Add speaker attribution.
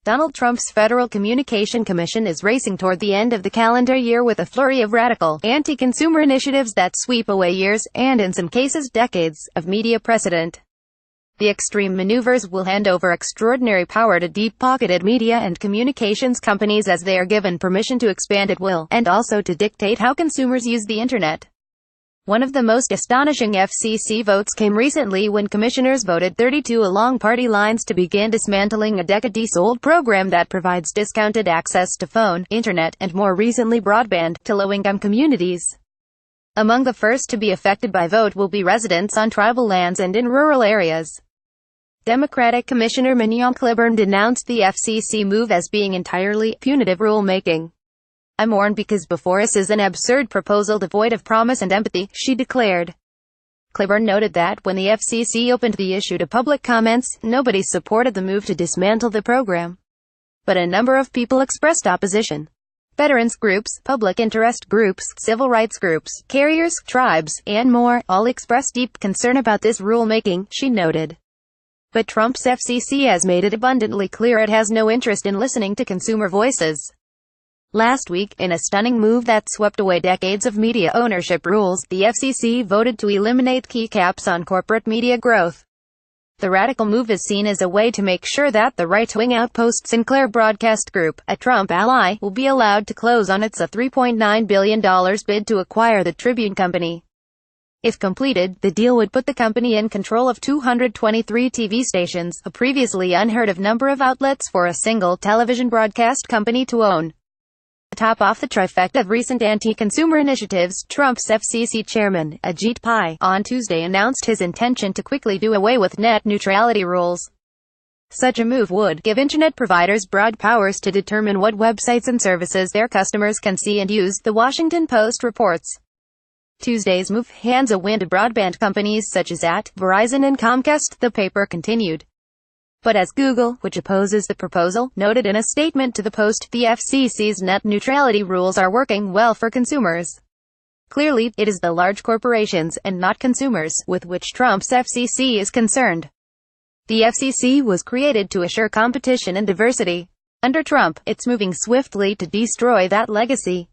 Speaker 1: Donald Trump's Federal Communication Commission is racing toward the end of the calendar year with a flurry of radical, anti-consumer initiatives that sweep away years, and in some cases decades, of media precedent. The extreme maneuvers will hand over extraordinary power to deep-pocketed media and communications companies as they are given permission to expand at will, and also to dictate how consumers use the internet. One of the most astonishing FCC votes came recently when commissioners voted 32 along party lines to begin dismantling a decades-old program that provides discounted access to phone, internet, and more recently broadband, to low-income communities. Among the first to be affected by vote will be residents on tribal lands and in rural areas. Democratic Commissioner Mignon Clyburn denounced the FCC move as being entirely punitive rulemaking. "I mourn because before us is an absurd proposal devoid of promise and empathy," she declared. Clyburn noted that when the FCC opened the issue to public comments, nobody supported the move to dismantle the program. But a number of people expressed opposition. Veterans groups, public interest groups, civil rights groups, carriers, tribes, and more, all expressed deep concern about this rulemaking, she noted. But Trump's FCC has made it abundantly clear it has no interest in listening to consumer voices. Last week, in a stunning move that swept away decades of media ownership rules, the FCC voted to eliminate key caps on corporate media growth. The radical move is seen as a way to make sure that the right-wing outpost Sinclair Broadcast Group, a Trump ally, will be allowed to close on its $3.9 billion bid to acquire the Tribune Company. If completed, the deal would put the company in control of 223 TV stations, a previously unheard-of number of outlets for a single television broadcast company to own. To top off the trifecta of recent anti-consumer initiatives, Trump's FCC chairman, Ajit Pai, on Tuesday announced his intention to quickly do away with net neutrality rules. Such a move would give internet providers broad powers to determine what websites and services their customers can see and use, The Washington Post reports. Tuesday's move hands a win to broadband companies such as Verizon and Comcast, the paper continued. But as Google, which opposes the proposal, noted in a statement to the Post, the FCC's net neutrality rules are working well for consumers. Clearly, it is the large corporations, and not consumers, with which Trump's FCC is concerned. The FCC was created to assure competition and diversity. Under Trump, it's moving swiftly to destroy that legacy.